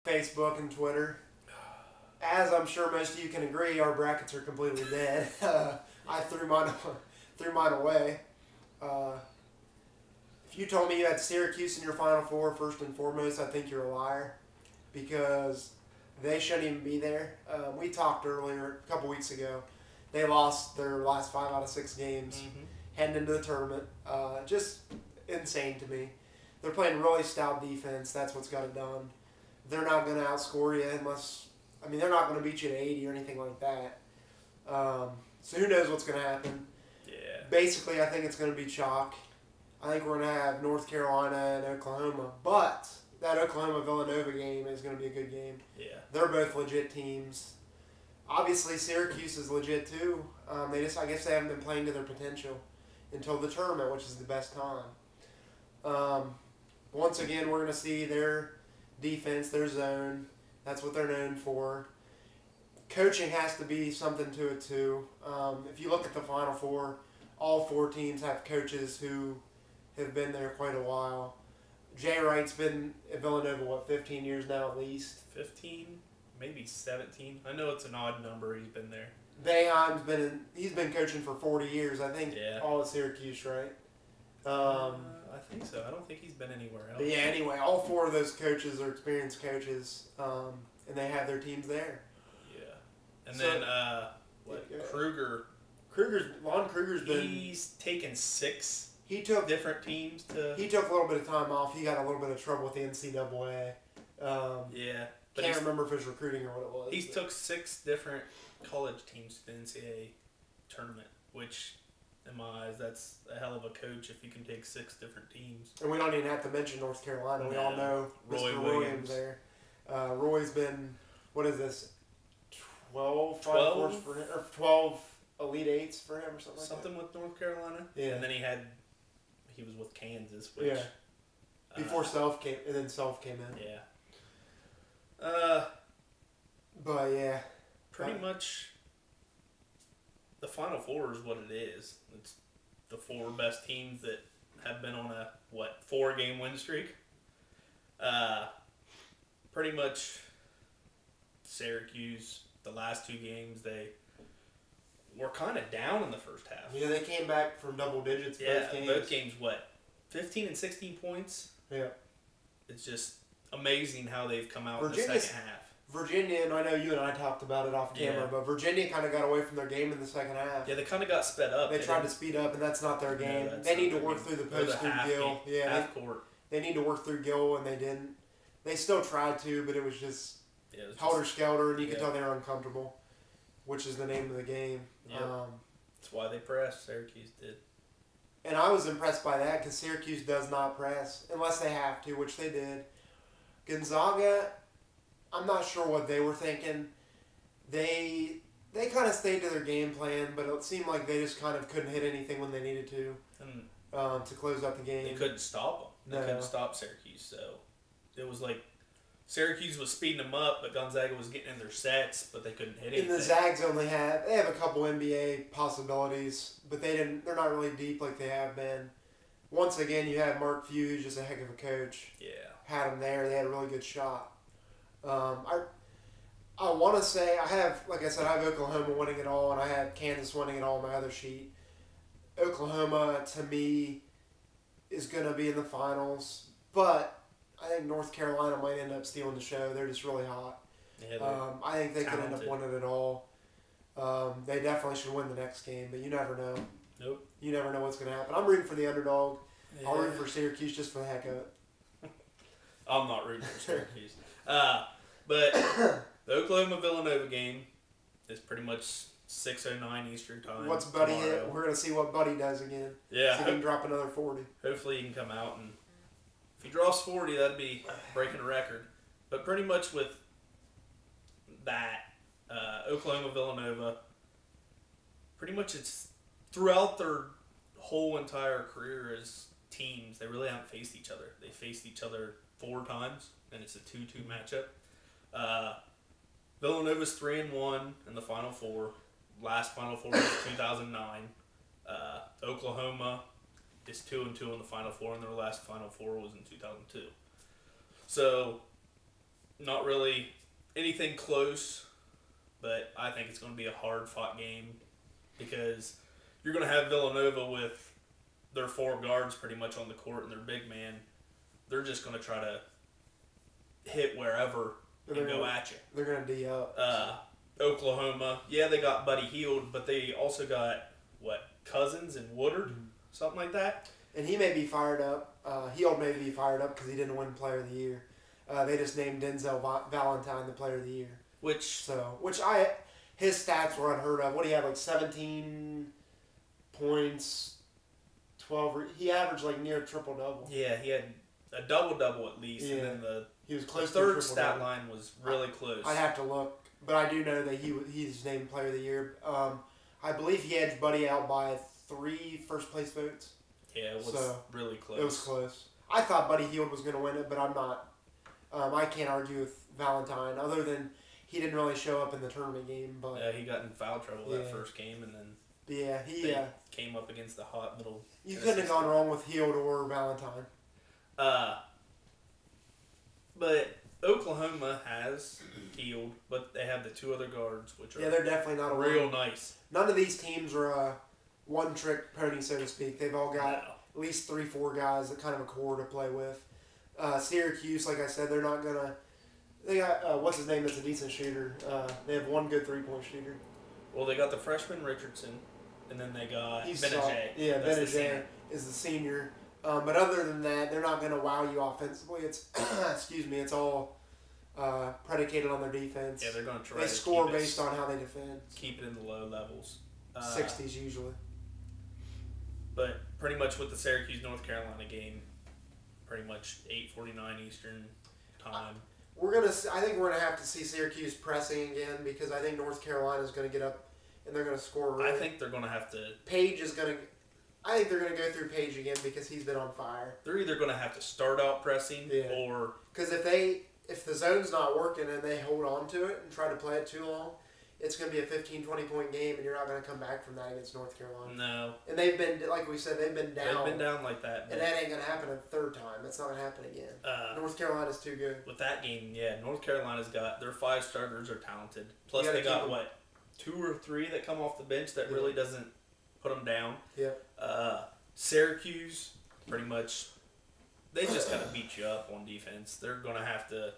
Facebook and Twitter. As I'm sure most of you can agree, our brackets are completely dead. I threw mine away. If you told me you had Syracuse in your Final Four, first and foremost, I think you're a liar, because they shouldn't even be there. We talked earlier, a couple weeks ago. They lost their last 5 out of 6 games heading into the tournament. Just insane to me. They're playing really stout defense. That's what's got it done. They're not going to outscore you unless... I mean, they're not going to beat you to 80 or anything like that. So who knows what's going to happen. Yeah. Basically, I think it's going to be chalk. I think we're going to have North Carolina and Oklahoma. But that Oklahoma-Villanova game is going to be a good game. Yeah. They're both legit teams. Obviously, Syracuse is legit too. I guess they haven't been playing to their potential until the tournament, which is the best time. Once again, we're going to see their defense, their zone. That's what they're known for. Coaching has to be something to it too. If you look at the Final Four, all 4 teams have coaches who have been there quite a while. Jay Wright's been at Villanova, 15 years now at least? 15, maybe 17. I know it's an odd number. He's been there. He's been coaching for 40 years, I think. Yeah. All at Syracuse, right? I think so. I don't think he's been anywhere else. But yeah, anyway, all 4 of those coaches are experienced coaches, and they have their teams there. Yeah. And then, Kruger. Lon Kruger's been... He's taken 6 different teams to... He took a little bit of time off. He got a little bit of trouble with the NCAA. Yeah. But can't remember if it was recruiting or what it was. He's took 6 different college teams to the NCAA tournament, which... in my eyes, that's a hell of a coach if you can take 6 different teams. And we don't even have to mention North Carolina. We all know Mr. Williams there. Roy's been, what is this, 12 Final Fours for him, or 12 Elite Eights for him or something like that? Something with North Carolina. Yeah. And then he was with Kansas, which... Yeah. Before Self came, and then Self came in. Yeah. But yeah. Pretty much... the Final Four is what it is. It's the 4 best teams that have been on a, 4-game win streak. Pretty much Syracuse, the last 2 games, they were kind of down in the first half. Yeah, they came back from double digits both games. Both games, 15 and 16 points? Yeah. It's just amazing how they've come out in the second half. Virginia, and I know you and I talked about it off camera, but Virginia kind of got away from their game in the second half. Yeah, they kind of got sped up. They tried to speed up, and that's not their game. No, they need to work through the post through Gill. Half court. They need to work through Gill, and they didn't. They still tried to, but it was just helter-skelter, and you could tell they were uncomfortable, which is the name of the game. Yep. That's why they pressed. Syracuse did. And I was impressed by that because Syracuse does not press unless they have to, which they did. Gonzaga... I'm not sure what they were thinking. They kind of stayed to their game plan, but it seemed like they just kind of couldn't hit anything when they needed to close out the game. They couldn't stop them. They couldn't stop Syracuse. So it was like Syracuse was speeding them up, but Gonzaga was getting in their sets, but they couldn't hit anything. And the Zags they have a couple NBA possibilities, but they're not really deep like they have been. Once again, you have Mark Few, who's just a heck of a coach. Yeah. Had them there. They had a really good shot. I want to say I have Oklahoma winning it all, and I have Kansas winning it all on my other sheet. Oklahoma, to me, is going to be in the finals, but I think North Carolina might end up stealing the show. They're just really hot. Yeah, I think they could end up winning it all. They definitely should win the next game, but you never know. Nope. You never know what's going to happen. I'm rooting for the underdog. Yeah. I'll root for Syracuse just for the heck of it. I'm not rooting for Syracuse. But the Oklahoma-Villanova game is pretty much 6:09 Eastern time. What's Buddy hit? We're going to see what Buddy does again. Yeah. See if he can drop another 40. Hopefully he can come out, and if he draws 40, that'd be breaking a record. But pretty much with that, Oklahoma-Villanova, pretty much it's throughout their whole entire career as teams, they really haven't faced each other. They faced each other 4 times, and it's a 2-2 matchup. Villanova's 3-1 in the Final Four. Last Final Four was 2009. Oklahoma is 2-2 in the Final Four, and their last Final Four was in 2002. So not really anything close, but I think it's going to be a hard-fought game because you're going to have Villanova with their 4 guards pretty much on the court and their big man. They're just going to try to hit wherever and go at you. They're going to D up. Oklahoma, they got Buddy Hield, but they also got, Cousins and Woodard? Something like that? And he may be fired up. Hield may be fired up because he didn't win Player of the Year. They just named Denzel Valentine the Player of the Year. His stats were unheard of. What do you have, 17 points, 12? He averaged near triple-double. Yeah, he had a double-double at least, and then he was close the third to stat line was really close. I'd have to look, but I do know that he's named Player of the Year. I believe he edged Buddy out by 3 first-place votes. Yeah, it was really close. It was close. I thought Buddy Hield was going to win it, but I'm not. I can't argue with Valentine, other than he didn't really show up in the tournament game. But he got in foul trouble that first game, and then he came up against the hot middle. You couldn't have gone wrong with Hield or Valentine. But Oklahoma has Hield, but they have the 2 other guards, which are they're definitely not real nice. None of these teams are a one-trick pony, so to speak. They've all got at least 3-4 guys that kind of a core to play with. Syracuse, like I said, they're not gonna. They got what's his name? That's a decent shooter. They have one good 3-point shooter. Well, they got the freshman Richardson, and then they got Benajay. Yeah, Benajay is the senior. But other than that, they're not gonna wow you offensively. It's it's all predicated on their defense. Yeah, they're gonna try. They score based on how they defend. Keep it in the low levels. 60s usually. But pretty much with the Syracuse North Carolina game, pretty much 8:49 Eastern time. I think we're gonna have to see Syracuse pressing again because I think North Carolina is gonna get up and they're gonna score. Really. I think they're gonna have to. Page is gonna. I think they're gonna go through Page again because he's been on fire. They're either gonna have to start out pressing or because if the zone's not working and they hold on to it and try to play it too long, it's going to be a 15-20 point game, and you're not going to come back from that against North Carolina. No. And they've been, like we said, they've been down. They've been down like that. And that ain't going to happen a third time. It's not going to happen again. North Carolina's too good. With that game, North Carolina's got their 5 starters are talented. Plus they got, 2 or 3 that come off the bench that really doesn't put them down. Yeah. Syracuse, pretty much, they just got to beat you up on defense. They're going to have to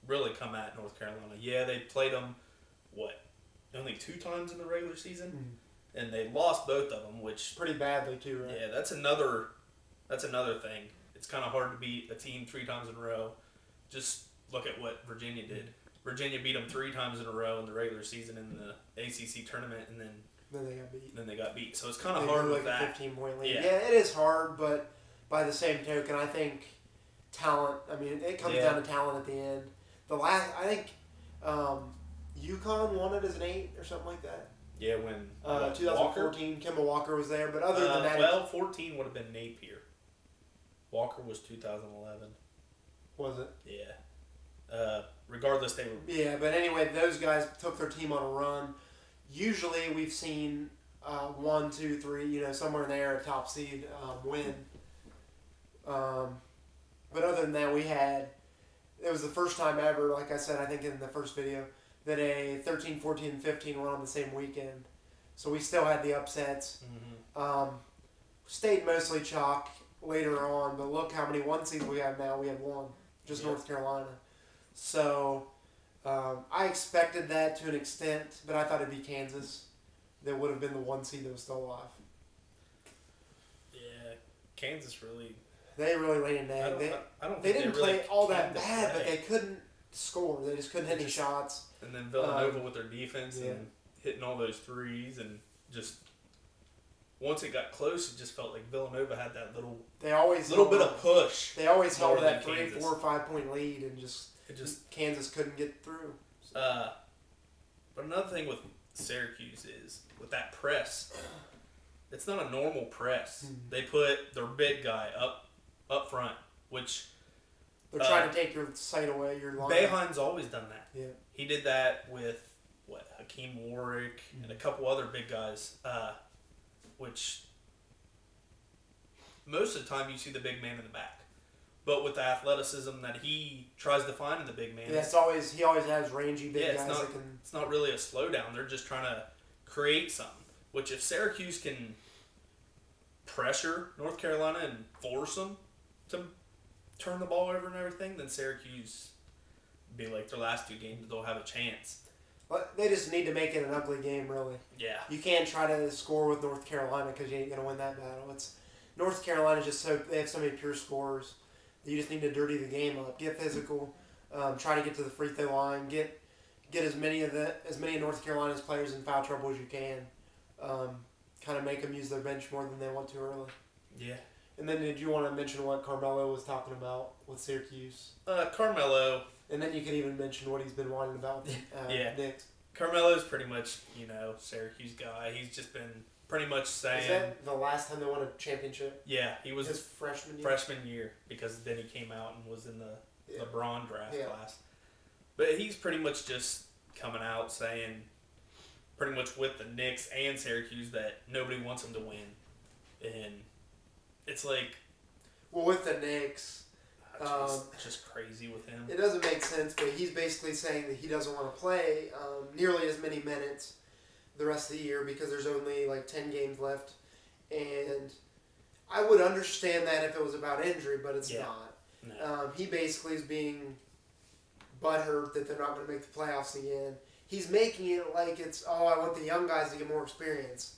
really come at North Carolina. Yeah, they played them, only 2 times in the regular season, and they lost both of them, which pretty badly too, right? Yeah, that's another thing. It's kind of hard to beat a team 3 times in a row. Just look at what Virginia did. Virginia beat them 3 times in a row in the regular season in the ACC tournament, and then they got beat. So it's kind of hard with that. 15-point lead. Yeah, it is hard, but by the same token, I think talent. I mean, it comes down to talent at the end. I think. UConn won it as an 8 or something like that. Yeah, when 2014, Kemba Walker was there, but other than that, 14 would have been Napier. Walker was 2011. Was it? Yeah. Regardless, they were. Yeah, but anyway, those guys took their team on a run. Usually, we've seen 1, 2, 3, somewhere in there, a top seed win. But other than that, it was the first time ever, like I said, I think in the first video, that a 13, 14, and 15 went on the same weekend. So we still had the upsets. Mm-hmm. Stayed mostly chalk later on, but look how many 1 seeds we have now. We have 1, just North Carolina. So I expected that to an extent, but I thought it'd be Kansas that would have been the 1 seed that was still alive. Yeah, Kansas really... They really laid an egg. They didn't play all that bad, but they couldn't score. They just couldn't hit any shots. And then Villanova with their defense and hitting all those threes and just once it got close, it just felt like Villanova had that little bit of push. They always held that 3, 4, 5 point lead and just Kansas couldn't get through. But another thing with Syracuse is with that press, it's not a normal press. Mm-hmm. They put their big guy up front, which they're trying to take your sight away, your line. Boeheim's always done that. Yeah. He did that with Hakeem Warwick and a couple other big guys, which most of the time you see the big man in the back. but with the athleticism that he tries to find in the big man. Yeah, he always has rangy big guys that can. It's not really a slowdown. They're just trying to create something. Which if Syracuse can pressure North Carolina and force them to turn the ball over and everything, then Syracuse be like their last 2 games. They'll have a chance. But they just need to make it an ugly game, really. Yeah. You can't try to score with North Carolina because you ain't gonna win that battle. North Carolina they have so many pure scorers. You just need to dirty the game up, get physical, try to get to the free throw line, get as many of North Carolina's players in foul trouble as you can. Kind of make them use their bench more than they want to early. Yeah. And then did you want to mention what Carmelo was talking about with Syracuse? Carmelo. And then you could even mention what he's been whining about with Knicks. Carmelo's pretty much, Syracuse guy. He's just been pretty much saying... Is that the last time they won a championship? Yeah, he was... His freshman year? Freshman year, because then he came out and was in the LeBron draft class. But he's pretty much just coming out saying, pretty much with the Knicks and Syracuse, that nobody wants him to win. And it's like... Well, with the Knicks... It's just crazy with him. It doesn't make sense, but he's basically saying that he doesn't want to play nearly as many minutes the rest of the year because there's only like 10 games left. And I would understand that if it was about injury, but it's not. No. He basically is being butthurt that they're not going to make the playoffs again. He's making it like it's, I want the young guys to get more experience.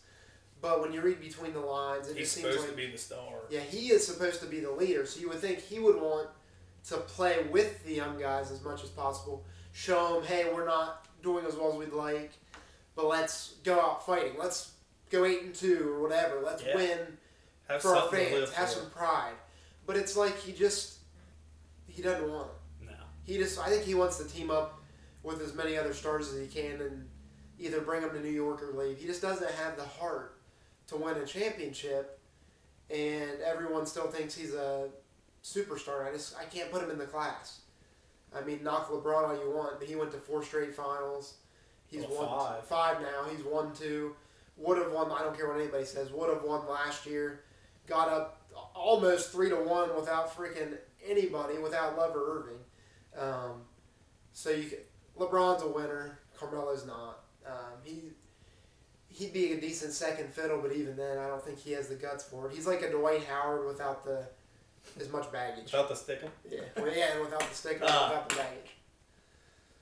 But when you read between the lines, it just seems like... He's supposed to be the star. Yeah, he is supposed to be the leader. So you would think he would want to play with the young guys as much as possible. Show them, hey, we're not doing as well as we'd like, but let's go out fighting. Let's go 8-2 or whatever. Let's win for our fans. Have some pride. But it's like he doesn't want it. No. I think he wants to team up with as many other stars as he can and either bring them to New York or leave. He just doesn't have the heart to win a championship, and everyone still thinks he's a superstar. I can't put him in the class. I mean, knock LeBron all you want, but he went to 4 straight finals. He's won 5 now. He's won 2. Would have won. I don't care what anybody says. Would have won last year. Got up almost 3-1 without freaking anybody, without Love or Irving. LeBron's a winner. Carmelo's not. He'd be a decent second fiddle, but even then, I don't think he has the guts for it. He's like a Dwight Howard without as much baggage. Without the stickum? Yeah, and without the stickum, without the baggage.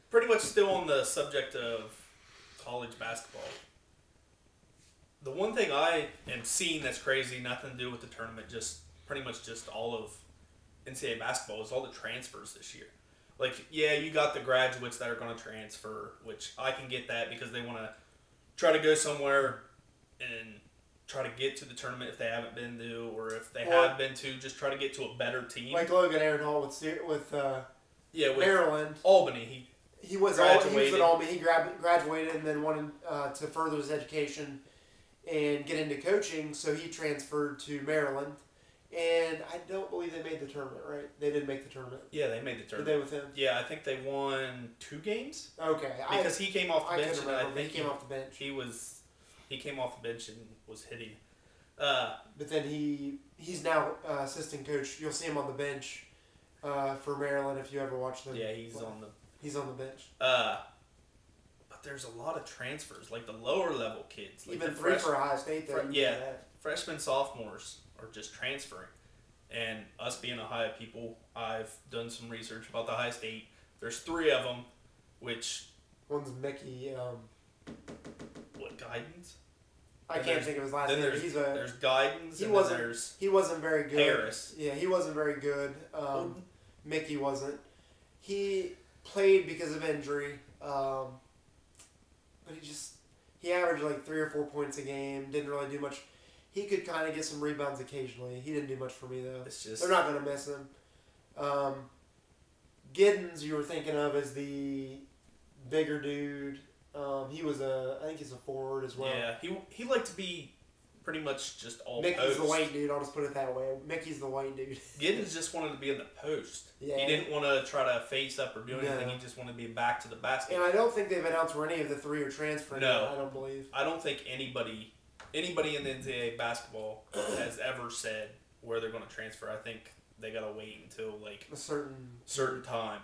Pretty much still on the subject of college basketball. The one thing I am seeing that's crazy, nothing to do with the tournament, just pretty much just all of NCAA basketball, is all the transfers this year. Like, yeah, you got the graduates that are going to transfer, which I can get that because they want to try to go somewhere and try to get to the tournament if they haven't been to, or if they have been to, just try to get to a better team. Like Logan Aaron Hall with Maryland. Albany. He was at Albany. He graduated and then wanted to further his education and get into coaching, so he transferred to Maryland. And I don't believe they made the tournament, right? They didn't make the tournament. Yeah, they made the tournament. Did they with him? Yeah, I think they won 2 games. Okay. Because he came off the bench. I think he came off the bench. He came off the bench and was hitting. But then he's now assistant coach. You'll see him on the bench for Maryland if you ever watch them. Yeah, he's on the bench. But there's a lot of transfers, like the lower level kids. Like even 3 for Ohio State, though. Freshmen, sophomores are just transferring. And us being Ohio people, I've done some research about the Ohio State. There's 3 of them, which... One's Mickey... what, Guidance? I can't think of his last name. There's Guidance, he wasn't very good. Harris. Yeah, he wasn't very good. Mickey wasn't. He played because of injury, but he averaged like 3 or 4 points a game. Didn't really do much. He could kind of get some rebounds occasionally. He didn't do much for me though. They're not going to miss him. Giddens, you were thinking of as the bigger dude. I think he's a forward as well. Yeah, he liked to be pretty much just all Mickey's post. the white dude, I'll just put it that way. Mickey's the white dude. Giddens just wanted to be in the post. Yeah. He didn't want to try to face up or do anything. He just wanted to be back to the basket. And I don't think they've announced where any of the 3 are transferring. No. I don't believe. I don't think anybody in the NCAA basketball has ever said where they're going to transfer. I think they gotta wait until like a certain time.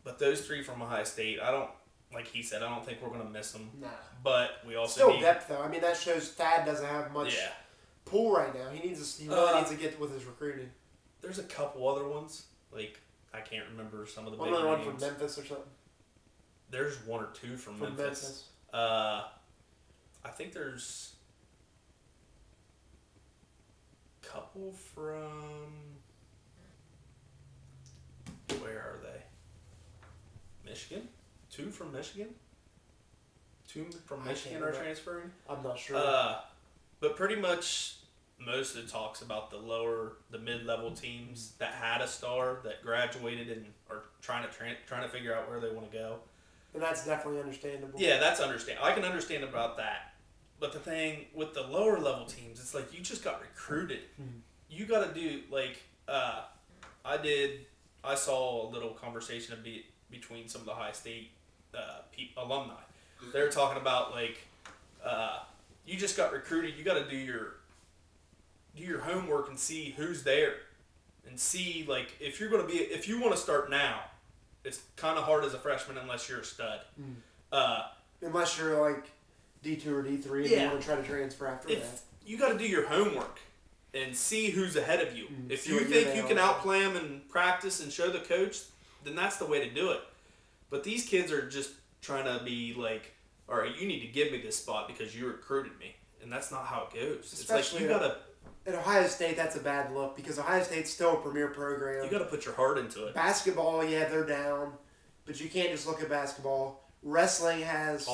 But those three from Ohio State, I don't, like he said, I don't think we're gonna miss them. Nah. But we also still need depth though. I mean, that shows Thad doesn't have much pull right now. He really needs to get with his recruiting. There's a couple other ones, like I can't remember some of the big Another one names. from Memphis or something. There's one or two from Memphis. I think there's a couple from, where are they? Michigan? Two from Michigan? Two from Michigan are transferring? I'm not sure. But pretty much most of the talks about the mid-level teams that had a star that graduated and are trying to figure out where they want to go. And that's definitely understandable. Yeah, that's understandable. I can understand about that. But the thing with the lower level teams, it's like you just got recruited. Mm-hmm. You got to do, like, I saw a little conversation between some of the Ohio State alumni. They were talking about, like, you just got recruited. You got to do your homework and see who's there. And see, like, if you want to start now, it's kind of hard as a freshman unless you're a stud. Unless you're like D2 or D3 and you want to try to transfer after that. You got to do your homework and see who's ahead of you. If you think you can outplay them in practice and show the coach, then that's the way to do it. But these kids are just trying to be like, all right, you need to give me this spot because you recruited me. And that's not how it goes. Especially it's like you got to... At Ohio State, that's a bad look because Ohio State's still a premier program. You got to put your heart into it. Basketball, yeah, they're down, but you can't just look at basketball. Wrestling has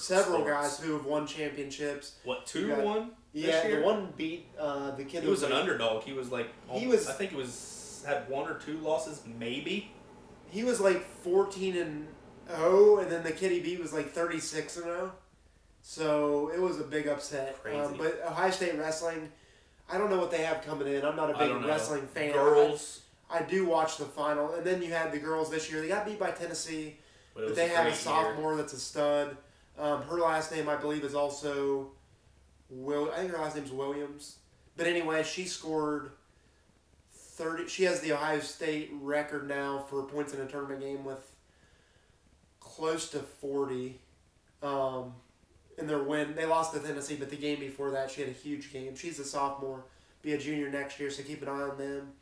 several guys who have won championships. What, two won? Yeah, the one beat the kid. He was an underdog. He was like, I think he had one or two losses, maybe. He was like 14-0, and then the kid he beat was like 36-0. So it was a big upset. Crazy. But Ohio State wrestling, I don't know what they have coming in. I'm not a big wrestling fan. Girls. I do watch the final. And then you had the girls this year. They got beat by Tennessee. But they have a sophomore that's a stud. Her last name, I believe, is also I think her last name's Williams. But anyway, she scored 30. She has the Ohio State record now for points in a tournament game with close to 40. In their win, they lost to Tennessee, but the game before that, she had a huge game. She's a sophomore, be a junior next year, so keep an eye on them.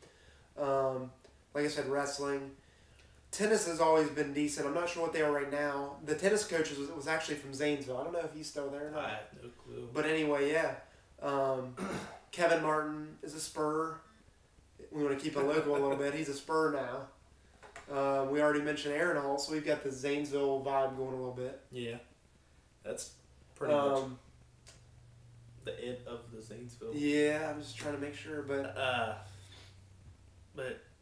Like I said, wrestling. Tennis has always been decent. I'm not sure what they are right now. The tennis coach was actually from Zanesville. I don't know if he's still there or not. I have no clue. But anyway, yeah. Kevin Martin is a Spur. We want to keep it local a little bit. He's a Spur now. We already mentioned Aaron Hall, so we've got the Zanesville vibe going a little bit. Yeah. That's pretty much the it of the Zanesville. Yeah, I'm just trying to make sure, but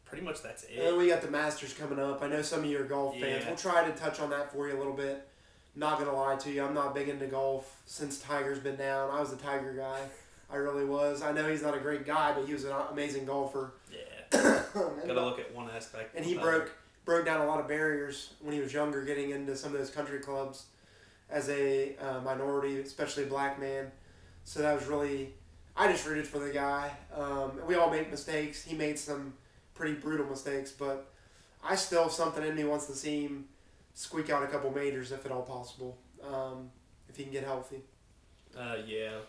pretty much that's it. And we got the Masters coming up. I know some of you are golf fans. We'll try to touch on that for you a little bit. Not gonna lie to you, I'm not big into golf since Tiger's been down. I was a Tiger guy. I really was. I know he's not a great guy, but he was an amazing golfer. Yeah. Gotta look at one aspect. And he broke down a lot of barriers when he was younger, getting into some of those country clubs as a minority, especially a black man. So that was really, I just rooted for the guy. We all make mistakes. He made some pretty brutal mistakes, but I still, something in me wants to see him squeak out a couple majors if at all possible, if he can get healthy. Yeah.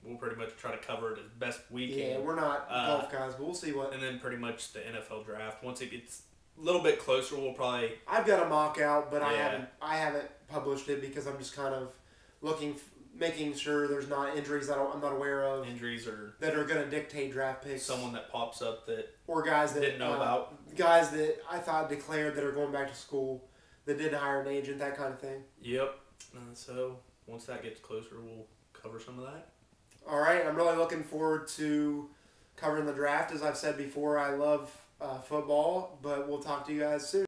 We'll pretty much try to cover it as best we can. Yeah, we're not golf guys, but we'll see what. And then pretty much the NFL draft. Once it gets a little bit closer, we'll probably. I've got a mock out, but I haven't published it because I'm just kind of making sure there's not injuries that I'm not aware of. Injuries or that are going to dictate draft picks. Someone that pops up that or guys that didn't know about. Guys that I thought declared that are going back to school that didn't hire an agent, that kind of thing. Yep. So once that gets closer, we'll cover some of that. All right, I'm really looking forward to covering the draft. As I've said before, I love football, but we'll talk to you guys soon.